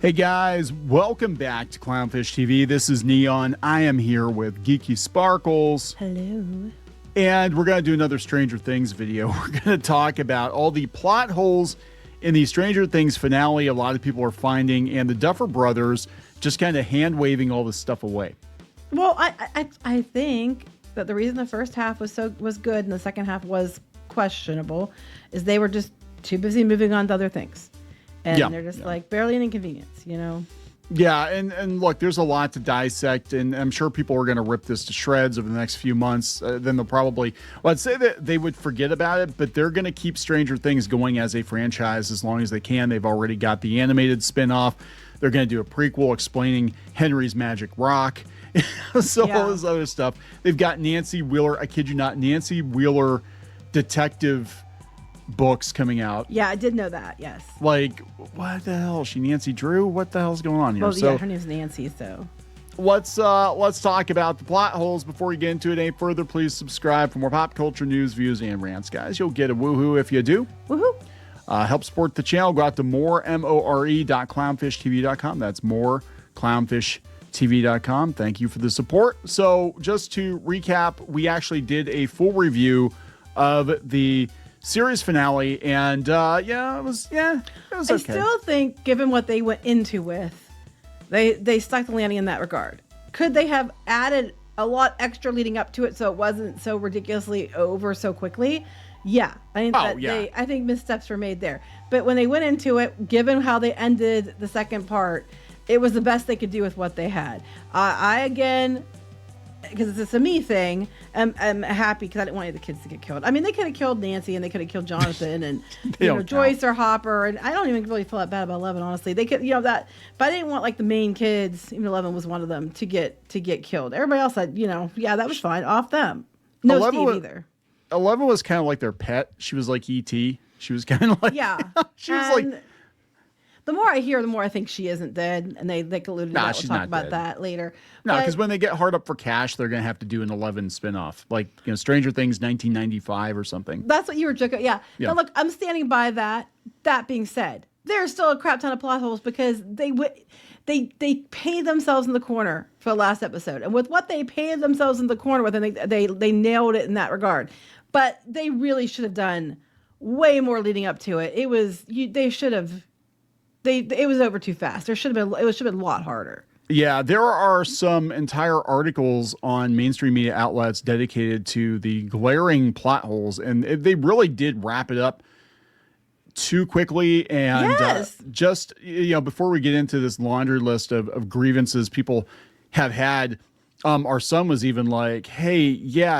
Hey guys, welcome back to Clownfish TV. This is Kneon. I am here with Geeky Sparkles. Hello. And we're going to do another Stranger Things video. We're going to talk about all the plot holes in the Stranger Things finale a lot of people are finding, and the Duffer Brothers just kind of hand-waving all this stuff away. Well, I think that the reason the first half was good and the second half was questionable is they were just too busy moving on to other things. And they're just like barely an inconvenience, you know? Yeah, and look, there's a lot to dissect, and I'm sure people are going to rip this to shreds over the next few months. Then they'll probably, well, I'd say that they would forget about it, but they're going to keep Stranger Things going as a franchise as long as they can. They've already got the animated spinoff. They're going to do a prequel explaining Henry's magic rock. All this other stuff. They've got Nancy Wheeler, I kid you not, Nancy Wheeler detective books coming out. Yeah, I did know that, yes. Like, what the hell? Is she Nancy Drew? What the hell's going on here? Well, yeah, her name's Nancy, so. Let's talk about the plot holes. Before we get into it any further, please subscribe for more pop culture news, views, and rants, guys. You'll get a woohoo if you do. Woohoo. Help support the channel. Go out to more.clownfishtv.com. That's more.clownfishtv.com. Thank you for the support. So just to recap, we actually did a full review of the series finale, and it was okay. I still think, given what they went into with, they stuck the landing in that regard. Could they have added a lot extra leading up to it so it wasn't so ridiculously over so quickly? Yeah, I think missteps were made there. But when they went into it, given how they ended the second part, it was the best they could do with what they had. I again, because it's a me thing, I'm happy because I didn't want any of the kids to get killed. I mean, they could have killed Nancy and they could have killed Jonathan and Joyce or Hopper, and I don't even really feel that bad about Eleven, honestly. They could, that, but I didn't want like the main kids, even Eleven was one of them, to get killed. Everybody else said, that was fine, off them. No Steve either. 11 was kind of like their pet. She was like E.T. She was kind of like she was like. The more I hear, the more I think she isn't dead, and they alluded to that. We'll talk about that later. No, because when they get hard up for cash, they're going to have to do an 11 spinoff, like Stranger Things 1995 or something. That's what you were joking. Yeah. Now look, I'm standing by that. That being said, there's still a crap ton of plot holes because they paid themselves in the corner for the last episode, and with what they paid themselves in the corner with, and they nailed it in that regard. But they really should have done way more leading up to it. It was they should have. It was over too fast. It should have been a lot harder. Yeah, there are some entire articles on mainstream media outlets dedicated to the glaring plot holes, and they really did wrap it up too quickly. And just before we get into this laundry list of grievances people have had, our son was even like, "Hey,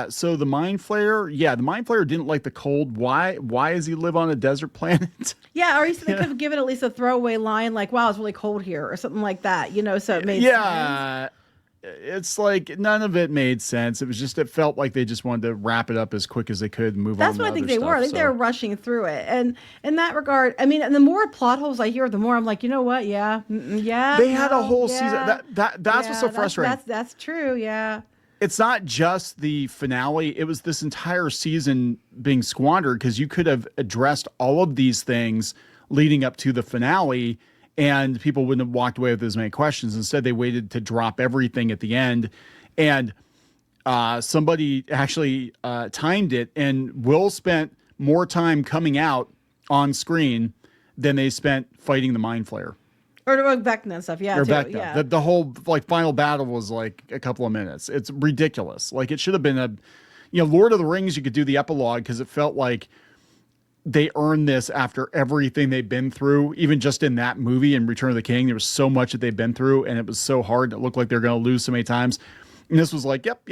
so the mind flayer didn't like the cold. Why does he live on a desert planet?" Yeah, or they could have given at least a throwaway line like, "Wow, it's really cold here," or something like that, so it made sense. It's like none of it made sense. It felt like they just wanted to wrap it up as quick as they could and move on. That's what I think they were. I think they were rushing through it. And in that regard, I mean, and the more plot holes I hear, the more I'm like, you know what? Yeah. They had a whole season. That's what's so frustrating. That's true. Yeah. It's not just the finale. It was this entire season being squandered because you could have addressed all of these things leading up to the finale and people wouldn't have walked away with as many questions. Instead, they waited to drop everything at the end. And somebody actually timed it, and Will spent more time coming out on screen than they spent fighting the Mind Flayer. Or Vecna and stuff, Or Vecna. Yeah. The whole final battle was like a couple of minutes. It's ridiculous. Like it should have been Lord of the Rings. You could do the epilogue because it felt like they earned this after everything they've been through. Even just in that movie in Return of the King, there was so much that they've been through, and it was so hard. It looked like they're going to lose so many times. And this was like, yep,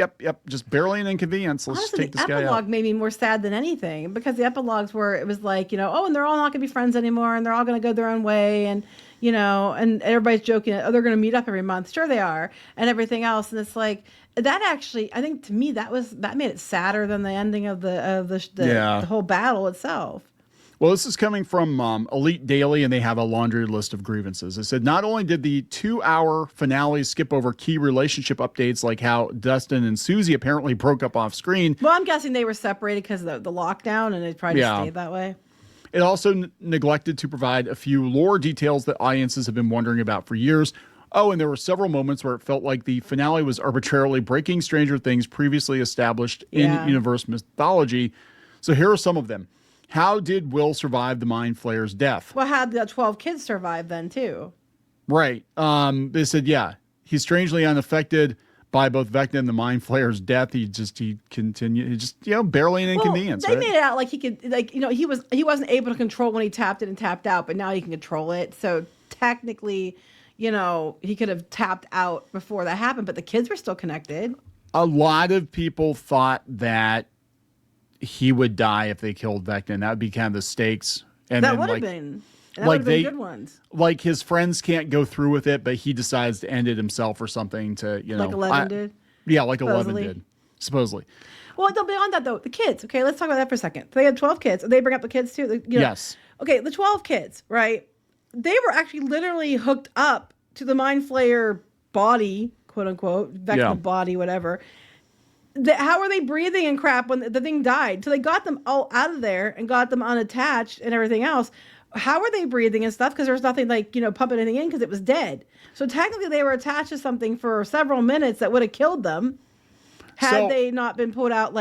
just barely an inconvenience. Let's Honestly, take this guy out. The epilogue made me more sad than anything because the epilogues were, it was like, and they're all not going to be friends anymore, and they're all going to go their own way, and and everybody's joking, they're going to meet up every month. Sure they are, and everything else. And it's like that actually, I think to me that made it sadder than the ending of the whole battle itself. Well, this is coming from Elite Daily, and they have a laundry list of grievances. They said not only did the 2-hour finale skip over key relationship updates like how Dustin and Susie apparently broke up off screen. Well, I'm guessing they were separated because of the lockdown, and it probably stayed that way. It also neglected to provide a few lore details that audiences have been wondering about for years. Oh, and there were several moments where it felt like the finale was arbitrarily breaking Stranger Things previously established in universe mythology. So here are some of them. How did Will survive the Mind Flayer's death? Well, how did the 12 kids survive then, too? Right. They said, yeah, he's strangely unaffected by both Vecna and the Mind Flayer's death. He continued, barely an inconvenience. They made it out like he could, he wasn't able to control when he tapped it and tapped out, but now he can control it. So technically, he could have tapped out before that happened, but the kids were still connected. A lot of people thought that he would die if they killed Vecna, and that would be kind of the stakes. And that would have been. And that would have been good ones. Like his friends can't go through with it, but he decides to end it himself or something to, Like 11 did? Yeah, like supposedly. 11 did. Supposedly. Well, beyond that, though, the kids. Okay, let's talk about that for a second. They had 12 kids. They bring up the kids, too. Yes. Okay, the 12 kids, right? They were actually literally hooked up to the Mind Flayer body, quote unquote, Vecna body, whatever. How were they breathing and crap when the thing died? So they got them all out of there and got them unattached and everything else. How were they breathing and stuff? Because there was nothing pumping anything in because it was dead. So technically they were attached to something for several minutes that would have killed them had they not been pulled out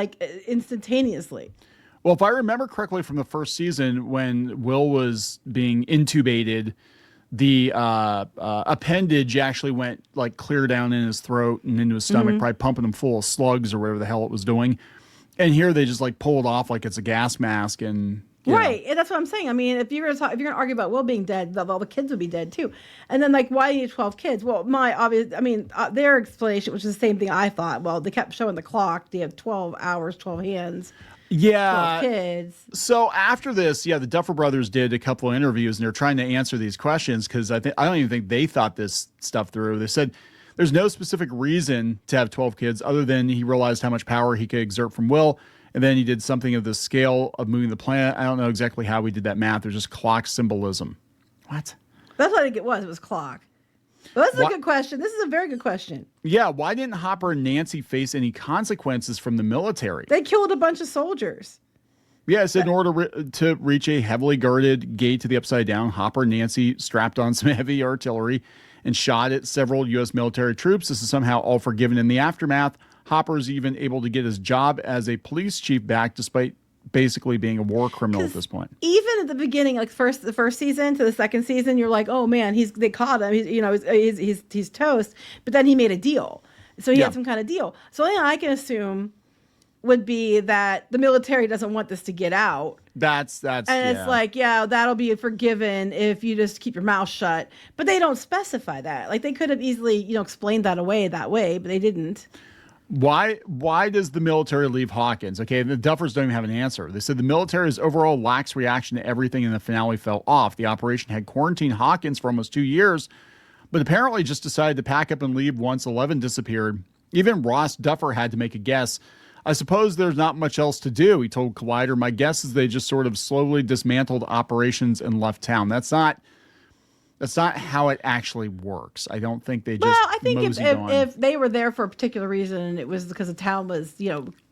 instantaneously. Well, if I remember correctly from the first season, when Will was being intubated, the appendage actually went clear down in his throat and into his stomach, probably pumping him full of slugs or whatever the hell it was doing. And here they just pull it off like it's a gas mask and right. And that's what I'm saying. I mean, if you're gonna argue about Will being dead, all the kids would be dead too. And then why do you need 12 kids? Well, their explanation, which is the same thing I thought. Well, they kept showing the clock. They have 12 hours, 12 hands. Yeah. 12 kids. So after this, the Duffer Brothers did a couple of interviews and they're trying to answer these questions because I don't even think they thought this stuff through. They said there's no specific reason to have 12 kids other than he realized how much power he could exert from Will. And then he did something of the scale of moving the planet. I don't know exactly how we did that math. There's just clock symbolism. What? That's what I think it was. It was clock. Well, this is a good question. This is a very good question. Yeah. Why didn't Hopper and Nancy face any consequences from the military? They killed a bunch of soldiers. Yeah, it said in order to reach a heavily guarded gate to the Upside Down, Hopper and Nancy strapped on some heavy artillery and shot at several U.S. military troops. This is somehow all forgiven in the aftermath. Hopper's even able to get his job as a police chief back despite basically being a war criminal at this point. Even at the beginning, the first season to the second season, you're like, oh man, they caught him. He's toast. But then he made a deal. So he had some kind of deal. So I can assume would be that the military doesn't want this to get out. It's that'll be forgiven if you just keep your mouth shut. But they don't specify that. They could have easily, explained that away that way, but they didn't. Why does the military leave Hawkins? Okay, the Duffers don't even have an answer. They said the military's overall lax reaction to everything in the finale fell off. The operation had quarantined Hawkins for almost 2 years, but apparently just decided to pack up and leave once 11 disappeared. Even Ross Duffer had to make a guess. I suppose there's not much else to do, he told Collider. My guess is they just sort of slowly dismantled operations and left town. That's not how it actually works. I don't think they just. Well, I think if they were there for a particular reason and it was because the town was,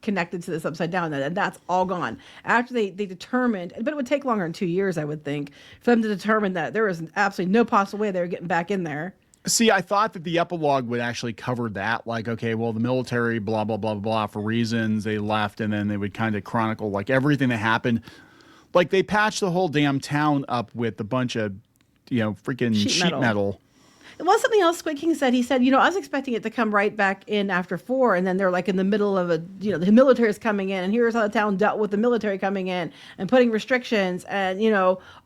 connected to this Upside Down, and that's all gone. After they determined, but it would take longer than 2 years, I would think, for them to determine that there was absolutely no possible way they were getting back in there. See, I thought that the epilogue would actually cover that. Okay, well, the military, blah, blah, blah, blah, for reasons they left, and then they would kind of chronicle everything that happened. They patched the whole damn town up with a bunch of freaking sheet metal. It was something else Squid King said. He said, I was expecting it to come right back in after 4, and then they're in the middle of the military is coming in, and here's how the town dealt with the military coming in and putting restrictions, and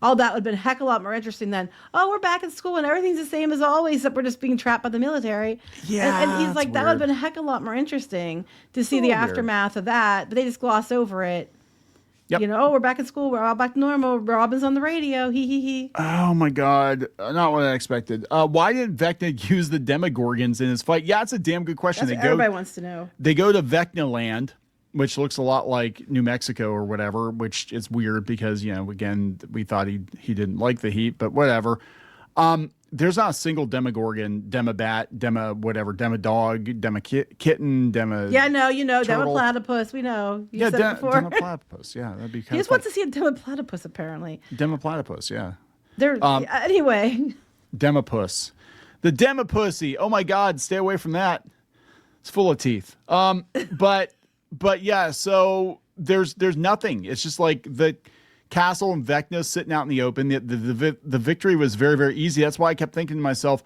all that would have been a heck of a lot more interesting than, oh, we're back in school and everything's the same as always, except we're just being trapped by the military. Yeah, and he's like, that would have been a heck of a lot more interesting to see the aftermath of that, but they just gloss over it. Yep. We're back in school. We're all back to normal. Robin's on the radio. He. Oh, my God. Not what I expected. Why didn't Vecna use the Demogorgons in his fight? Yeah, it's a damn good question. That's what everybody wants to know. They go to Vecna Land, which looks a lot like New Mexico or whatever, which is weird because, again, we thought he didn't like the heat, but whatever. there's not a single Demogorgon, Demobat, Demo whatever, Demodog, Kitten, Demo. Yeah, no, you know, turtle. Demoplatypus. We know. You said it before. Demoplatypus. Yeah, that'd be He kind of just wants to see a Demoplatypus, apparently. Demoplatypus, yeah. Anyway. Demopus. The Demopussy. Oh my God, stay away from that. It's full of teeth. But yeah, so there's nothing. It's just like the castle and Vecna sitting out in the open. The victory was very, very easy. That's why I kept thinking to myself,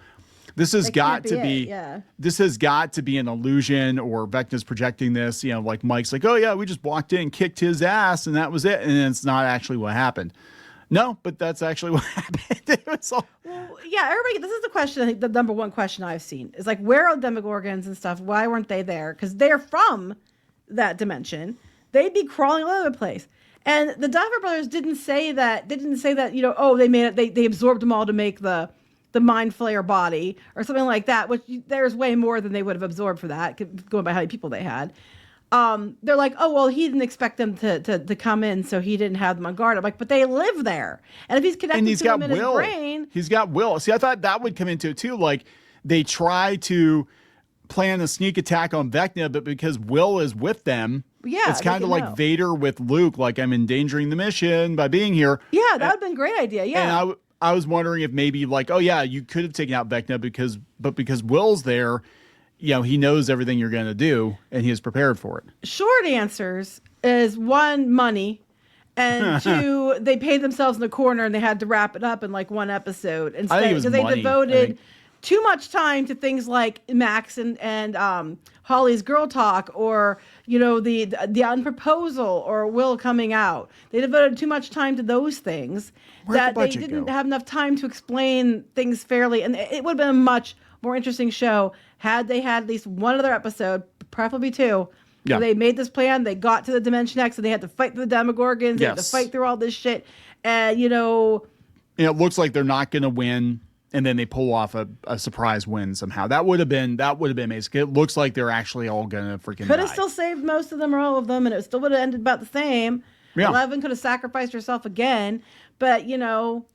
this has got to be this has got to be an illusion, or Vecna's projecting this, you know, like Mike's like, oh yeah, we just walked in and kicked his ass and that was it. And it's not actually what happened. No, but that's actually what happened. It was all... Well, yeah, everybody, this is the question, I think the number one question I've seen is like, where are Demogorgons and stuff? Why weren't they there? Because they're from that dimension. They'd be crawling all over the place. And the Duffer Brothers didn't say that, you know, oh, they made it, they absorbed them all to make the Mind Flayer body or something like that, which there's way more than they would have absorbed for that, going by how many people they had. They're like, oh, well, he didn't expect them to come in, so he didn't have them on guard. I'm like, but they live there. And if he's connected to them in his brain. He's got will. See, I thought that would come into it too. Like, they try to plan a sneak attack on Vecna, but because Will is with them, it's kind of like Vader with Luke, like, I'm endangering the mission by being here. Yeah, that would have been a great idea. Yeah. And I was wondering if maybe like, oh yeah, you could have taken out Vecna because Will's there, you know, he knows everything you're going to do and he is prepared for it. Short answers is 1, money, and 2, they paid themselves in the corner and they had to wrap it up in like 1 episode instead, because they devoted too much time to things like Max and Holly's girl talk, or, you know, the unproposal, or Will coming out. They devoted too much time to those things that they didn't have enough time to explain things fairly, and it would have been a much more interesting show had they had at least 1 other episode, preferably 2. Yeah. They made this plan. They got to the Dimension X, and they had to fight through the Demogorgons. They had to fight through all this shit, and you know, it looks like they're not going to win, and then they pull off a surprise win somehow. That would have been amazing. It looks like they're actually all going to freaking could have still saved most of them or all of them, and it still would have ended about the same. Yeah. 11 could have sacrificed herself again, but you know,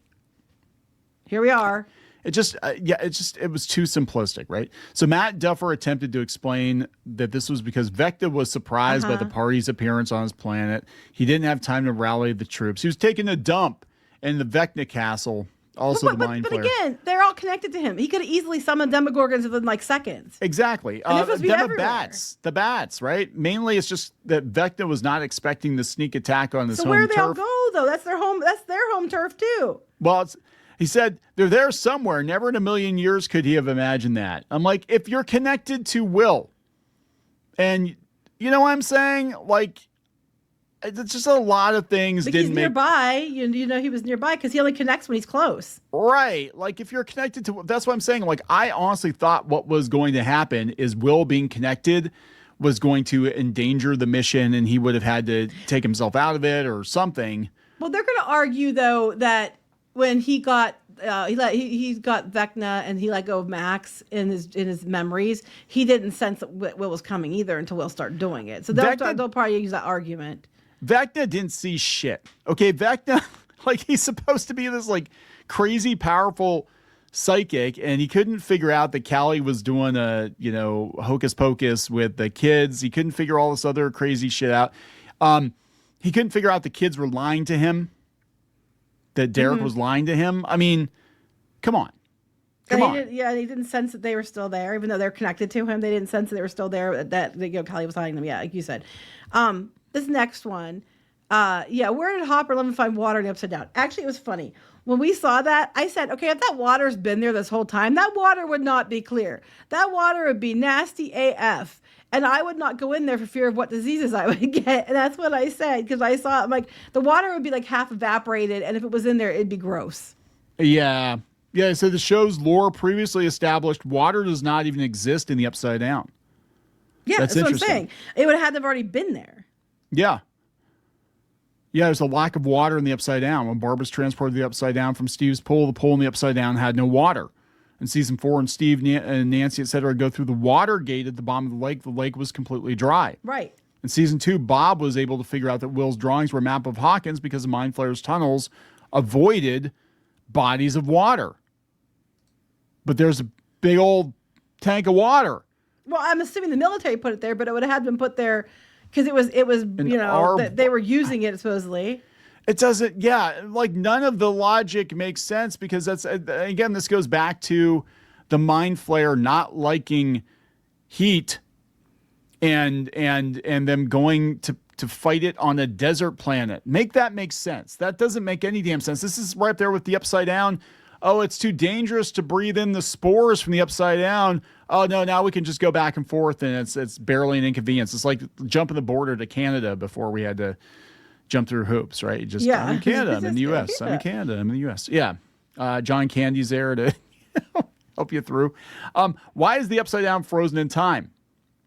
here we are. It just, it was too simplistic, right? So Matt Duffer attempted to explain that this was because Vecna was surprised by the party's appearance on his planet. He didn't have time to rally the troops. He was taking a dump in the Vecna castle, also the Mind Flayer. But again, they're all connected to him. He could have easily summoned Demogorgons within like seconds. Exactly. The bats, right? Mainly it's just that Vecna was not expecting the sneak attack on his home turf. So where they all go, though? That's their home turf, too. Well, he said, they're there somewhere. Never in a million years could he have imagined that. I'm like, if you're connected to Will, and you know what I'm saying? Like, it's just a lot of things but he's nearby. You know, he was nearby because he only connects when he's close. Right. Like, if you're connected to, that's what I'm saying. Like, I honestly thought what was going to happen is Will being connected was going to endanger the mission, and he would have had to take himself out of it or something. Well, they're going to argue, though, that when he got he got Vecna and he let go of Max in his memories, he didn't sense that Will was coming either until Will started doing it. So they'll probably use that argument. Vecna didn't see shit. Okay, Vecna, like, he's supposed to be this like crazy powerful psychic, and he couldn't figure out that Callie was doing a, you know, hocus pocus with the kids. He couldn't figure all this other crazy shit out. He couldn't figure out the kids were lying to him. That Derek was lying to him. I mean, come on. He didn't sense that they were still there, even though they're connected to him. They didn't sense that they were still there. That you know, Callie was lying to them. Yeah, like you said. This next one, where did Hopper 11 find water in the Upside Down? Actually, it was funny. When we saw that, I said, okay, if that water's been there this whole time, that water would not be clear. That water would be nasty AF. And I would not go in there for fear of what diseases I would get. And that's what I said, because I saw, I'm like, the water would be like half evaporated, and if it was in there, it'd be gross. Yeah. Yeah, so the show's lore previously established water does not even exist in the Upside Down. Yeah, that's what I'm saying. It would have had to have already been there. Yeah. Yeah, there's a lack of water in the Upside Down. When Barbara's transported the Upside Down from Steve's pool, the pool in the Upside Down had no water. In season 4, and Steve and Nancy, etc., go through the water gate at the bottom of the lake was completely dry. Right. In season 2, Bob was able to figure out that Will's drawings were a map of Hawkins because the Mind Flayer's tunnels avoided bodies of water. but there's a big old tank of water. Well, I'm assuming the military put it there, but it would have been put there because it was that they were using it supposedly. It doesn't, yeah, like none of the logic makes sense because that's, again, this goes back to the Mind Flayer not liking heat and them going to fight it on a desert planet. Make that make sense. That doesn't make any damn sense. This is right there with the Upside Down. Oh, it's too dangerous to breathe in the spores from the Upside Down. Oh no, now we can just go back and forth and it's barely an inconvenience. It's like jumping the border to Canada before we had to jump through hoops, right? Just I'm in Canada, I'm in the US. I'm in Canada, I'm in the US. Yeah. John Candy's there to help you through. Why is the Upside Down frozen in time?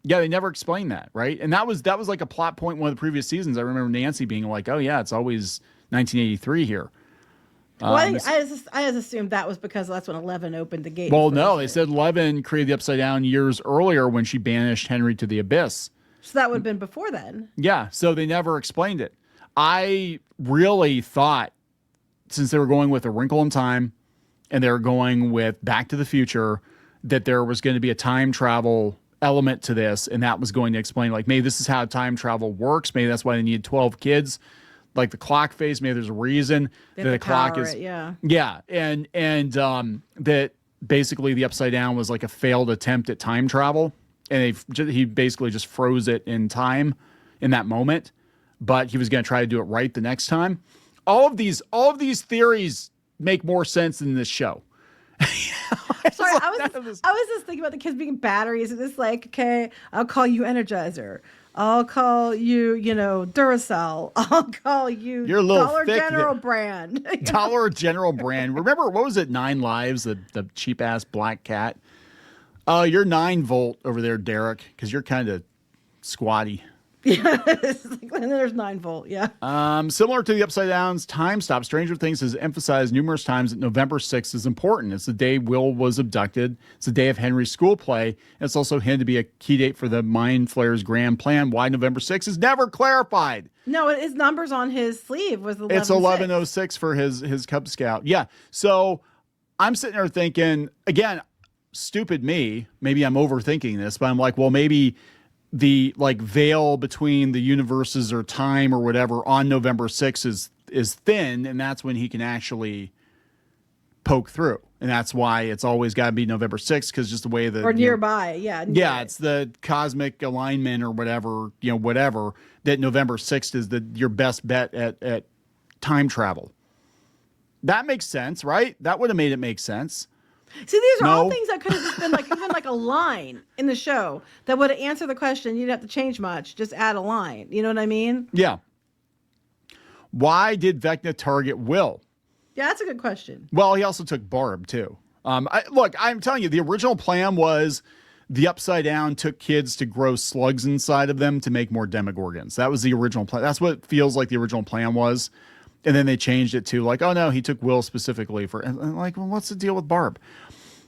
Yeah, they never explained that, right? And that was like a plot point in one of the previous seasons. I remember Nancy being like, "Oh yeah, it's always 1983 here." Well, I just assumed that was because that's when 11 opened the gate. Well, no, they said 11 created the Upside Down years earlier when she banished Henry to the abyss. So that would have been before then. Yeah, so they never explained it. I really thought, since they were going with A Wrinkle in Time and they were going with Back to the Future, that there was going to be a time travel element to this, and that was going to explain, like, maybe this is how time travel works. Maybe that's why they need 12 kids. Like the clock phase, maybe there's a reason that the clock is, and that basically the Upside Down was like a failed attempt at time travel, and he basically just froze it in time in that moment, but he was going to try to do it right the next time. All of these theories make more sense than this show. Sorry, I was just thinking about the kids being batteries, and it's like, okay, I'll call you Energizer. I'll call you, Duracell. I'll call you You're a little Dollar thick General brand. Dollar General brand. Remember, what was it, 9 Lives, the cheap-ass black cat? Oh, you're 9-volt over there, Derek, because you're kind of squatty. Yeah, and then there's 9-volt, yeah. Similar to the Upside Down's time stop, Stranger Things has emphasized numerous times that November 6th is important. It's the day Will was abducted. It's the day of Henry's school play. And it's also hinted to be a key date for the Mind Flayer's grand plan. Why November 6th is never clarified. No, his numbers on his sleeve was 11. It's 1106 for his Cub Scout. Yeah, so I'm sitting there thinking, again, stupid me, maybe I'm overthinking this, but I'm like, well, maybe the veil between the universes or time or whatever on November 6th is thin, and that's when he can actually poke through. And that's why it's always got to be November 6th, because just the way the... Or nearby, yeah. Yeah, it's the cosmic alignment or whatever, whatever, that November 6th is your best bet at time travel. That makes sense, right? That would have made it make sense. See, these are all things that could have just been even like a line in the show that would have answered the question. You didn't have to change much. Just add a line. You know what I mean? Yeah. Why did Vecna target Will? Yeah, that's a good question. Well, he also took Barb, too. Look, I'm telling you, the original plan was the Upside Down took kids to grow slugs inside of them to make more Demogorgons. That was the original plan. That's what it feels like the original plan was. And then they changed it to like, oh no, he took Will specifically for, and like, well, what's the deal with Barb?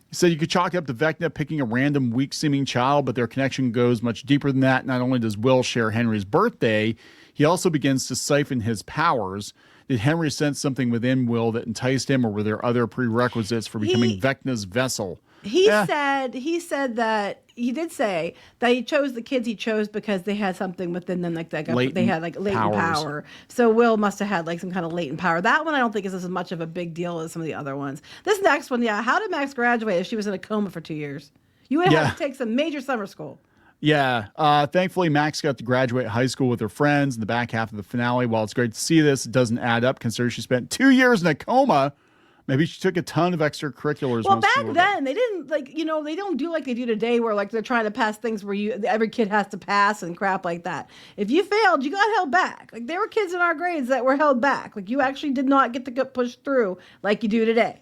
He said you could chalk it up to Vecna picking a random weak-seeming child, but their connection goes much deeper than that. Not only does Will share Henry's birthday, he also begins to siphon his powers. Did Henry sense something within Will that enticed him, or were there other prerequisites for becoming Vecna's vessel? He said that he did say that he chose the kids he chose because they had something within them, like they had latent power. So Will must have had like some kind of latent power. That one I don't think is as much of a big deal as some of the other ones. This next one, yeah. How did Max graduate if she was in a coma for 2 years? You would have to take some major summer school. Yeah. Thankfully, Max got to graduate high school with her friends in the back half of the finale. While it's great to see this, it doesn't add up considering she spent 2 years in a coma. Maybe she took a ton of extracurriculars. Well, back then they didn't they don't do like they do today, where like they're trying to pass things where every kid has to pass and crap like that. If you failed, you got held back. Like there were kids in our grades that were held back. Like you actually did not get to get pushed through like you do today.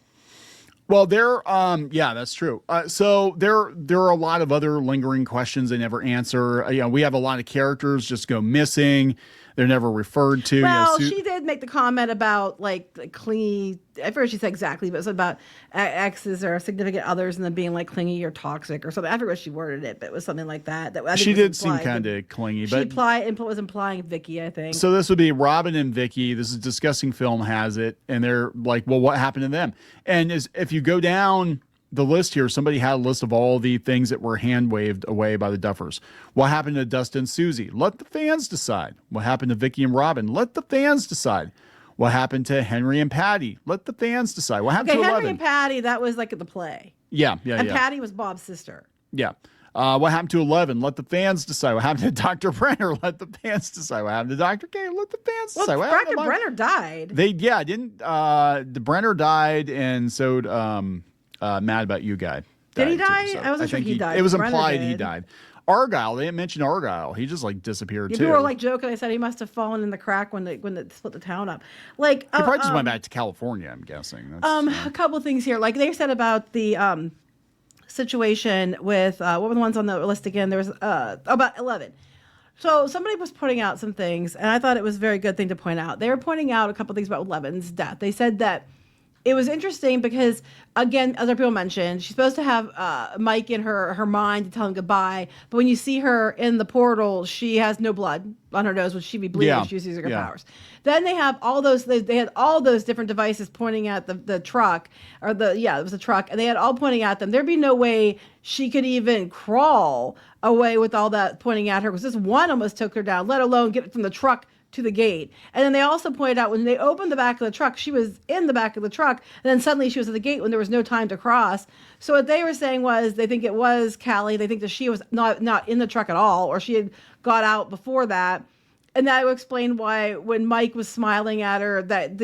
Well, that's true. So there are a lot of other lingering questions they never answer. We have a lot of characters just go missing. They're never referred to. Well, she did make the comment about like clingy. I forget what she said exactly, but it was about exes or significant others and them being like clingy or toxic or something. I forget what she worded it, but it was something like that. She did seem kind of clingy, but was implying Vicky, I think. So this would be Robin and Vicky. This is Discussing Film has it, and they're like, well, what happened to them? And if you go down the list here, somebody had a list of all the things that were hand waved away by the Duffers. What happened to Dustin and Susie? Let the fans decide. What happened to Vicky and Robin? Let the fans decide. What happened to Henry and Patty? Let the fans decide. What happened to Henry 11? and Patty, that was like at the play. Yeah. And Patty was Bob's sister. Yeah. What happened to 11? Let the fans decide. What happened to Dr. Brenner? Let the fans decide. What happened to Dr. K? Let the fans decide. Well, Dr. Brenner died. The Brenner died, and so Mad About You guy. Did he too, die? so I wasn't sure he died. It was Brenner implied he did. died. Argyle, they didn't mention Argyle. He just like disappeared too. People were like joking. I said he must have fallen in the crack when they split the town up. Like he probably just went back to California. I'm guessing. A couple of things here. Like they said about the situation with what were the ones on the list again? There was about 11. So somebody was pointing out some things, and I thought it was a very good thing to point out. They were pointing out a couple of things about 11's death. They said that it was interesting because, again, other people mentioned, she's supposed to have Mike in her mind to tell him goodbye. But when you see her in the portal, she has no blood on her nose, which she'd be bleeding if she was using her powers. Then they have all those, they had all those different devices pointing at the truck, or it was a truck, and they had all pointing at them. There'd be no way she could even crawl away with all that pointing at her, because this one almost took her down, let alone get from the truck to the gate. And then they also pointed out when they opened the back of the truck, she was in the back of the truck, and then suddenly she was at the gate when there was no time to cross. So what they were saying was they think it was Callie. They think that she was not in the truck at all, or she had got out before that. And that would explain why when Mike was smiling at her, that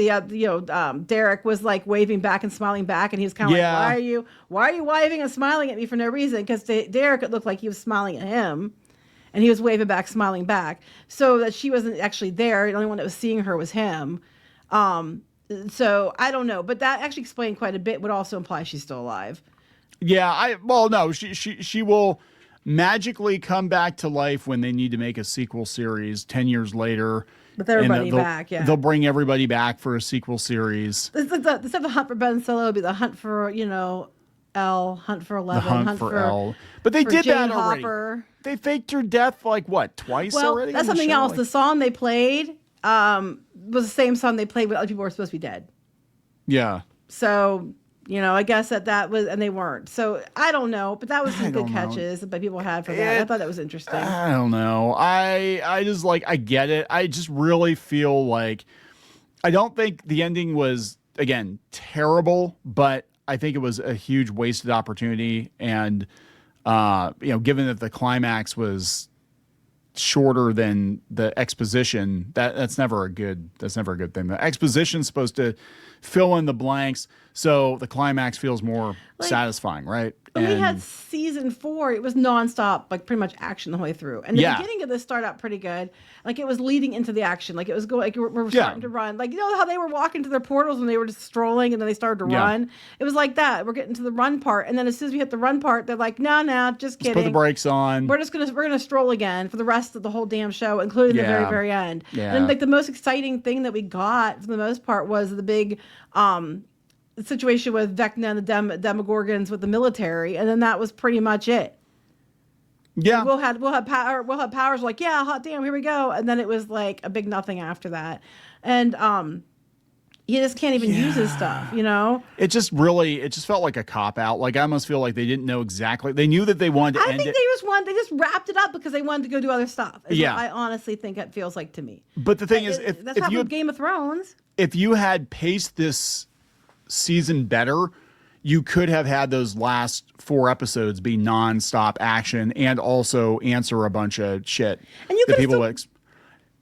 Derek was like waving back and smiling back, and he was kind of like, why are you waving and smiling at me for no reason? Because to Derek, it looked like he was smiling at him. And he was waving back, smiling back, so that she wasn't actually there. The only one that was seeing her was him. So I don't know, but that actually explained quite a bit. Would also imply she's still alive. Yeah, no, she will magically come back to life when they need to make a sequel series 10 years later. With everybody back, they'll bring everybody back for a sequel series. Instead of the hunt for Ben Solo, it'll be the hunt for L, hunt for 11, the hunt for L. But they did Jane that already. Hopper. They faked her death like what, twice already? That's something else. The song they played was the same song they played when other people were supposed to be dead. Yeah. So, I guess that was, and they weren't. So I don't know, but that was some good catches that people had for that. I thought that was interesting. I don't know. I just I get it. I just really feel like, I don't think the ending was, again, terrible, but I think it was a huge wasted opportunity. And, given that the climax was shorter than the exposition, that's never a good thing. The exposition's supposed to fill in the blanks, so the climax feels more satisfying, right? When we had season 4, it was nonstop, pretty much action the whole way through. And the beginning of this started out pretty good. It was leading into the action. It was going, we're starting to run. How they were walking to their portals and they were just strolling and then they started to run. It was like that. We're getting to the run part. And then as soon as we hit the run part, they're like, no, just kidding. Let's put the brakes on. We're gonna stroll again for the rest of the whole damn show, including the very, very end. Yeah. And the most exciting thing that we got for the most part was the big situation with Vecna and the Demogorgons with the military, and then that was pretty much it. Yeah, we'll have powers hot damn, here we go, and then it was like a big nothing after that, and he just can't even use his stuff. It just felt like a cop out. I almost feel like they didn't know exactly. They knew that they wanted to end it. They just wrapped it up because they wanted to go do other stuff. Yeah, I honestly think it feels like to me. But the thing is, that's how with Game of Thrones. If you had paced this season better, you could have had those last 4 episodes be nonstop action and also answer a bunch of shit. And you that could people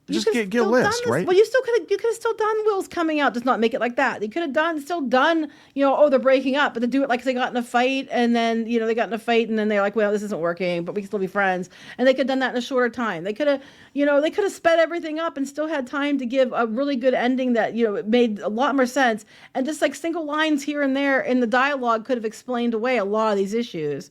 just get a list, right? Well, you could have still done Will's coming out, just not make it like that. You could have still done, they're breaking up, but to do it like they got in a fight and then, they got in a fight and then they're like, well, this isn't working, but we can still be friends. And they could have done that in a shorter time. They could have sped everything up and still had time to give a really good ending that, it made a lot more sense. And just single lines here and there in the dialogue could have explained away a lot of these issues.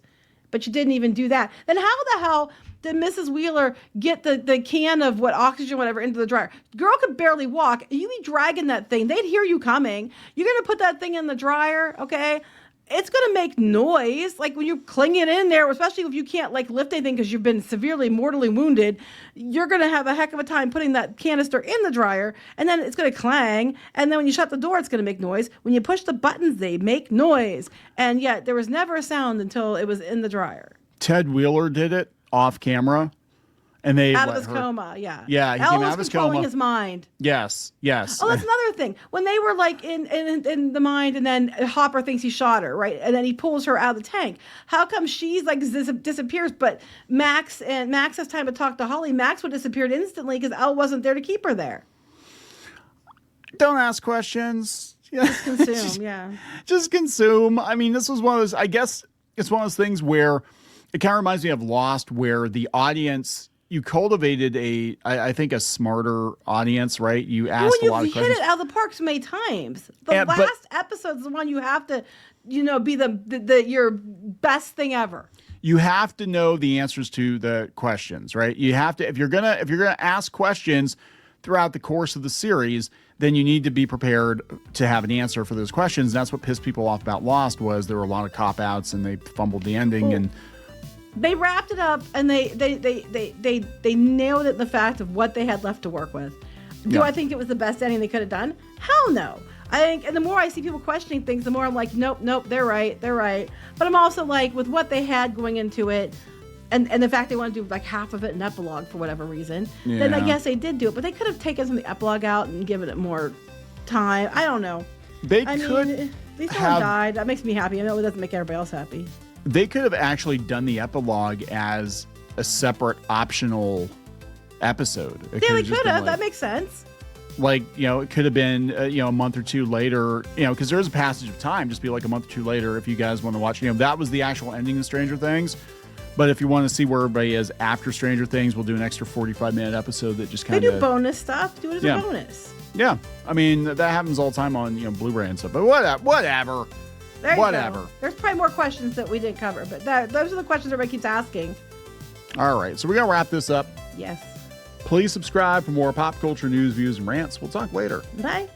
But you didn't even do that. Then how the hell did Mrs. Wheeler get the can of oxygen, whatever, into the dryer? Girl could barely walk. You be dragging that thing. They'd hear you coming. You're going to put that thing in the dryer, okay? it's going to make noise. Like when you cling it in there, especially if you can't like lift anything because you've been severely mortally wounded, you're going to have a heck of a time putting that canister in the dryer, and then it's going to clang. And then when you shut the door, it's going to make noise. When you push the buttons, they make noise. And yet there was never a sound until it was in the dryer. Ted Wheeler did it off camera. And they out of his coma, yeah. Yeah, he came out of his coma. Controlling his mind. Yes. Oh, that's another thing. When they were like in the mind, and then Hopper thinks he shot her, right? And then he pulls her out of the tank. How come she's like disappears, but Max has time to talk to Holly? Max would have disappeared instantly because Elle wasn't there to keep her there. Don't ask questions. Just consume, yeah. Just consume. I mean, this was one of those. I guess it's one of those things where it kind of reminds me of Lost, where the audience. You cultivated I think a smarter audience, right? You asked a lot of questions. You hit it out of the park so many times. The last episode's the one you have to, be the your best thing ever. You have to know the answers to the questions, right? You have to if you're gonna ask questions throughout the course of the series, then you need to be prepared to have an answer for those questions. And that's what pissed people off about Lost was there were a lot of cop outs and they fumbled the ending and. They wrapped it up and they nailed it in the fact of what they had left to work with. Do I think it was the best ending they could have done? Hell no. I think, and the more I see people questioning things, the more I'm like, nope, they're right. But I'm also like, with what they had going into it, and the fact they want to do like half of it an epilogue for whatever reason, then I guess they did do it. But they could have taken some of the epilogue out and given it more time. I don't know. Mean, at least no one died. That makes me happy. I know it doesn't make everybody else happy. They could have actually done the epilogue as a separate optional episode. They could have. That makes sense. Like, it could have been, a month or two later, because there's a passage of time, just be like a month or two later if you guys want to watch. That was the actual ending of Stranger Things. But if you want to see where everybody is after Stranger Things, we'll do an extra 45-minute episode that just kind of... They do bonus stuff. Do it as a bonus. Yeah. I mean, that happens all the time on, Blu-ray and stuff. But whatever. There you go. There's probably more questions that we didn't cover, but those are the questions everybody keeps asking. All right, so we're going to wrap this up. Yes. Please subscribe for more pop culture news, views, and rants. We'll talk later. Bye.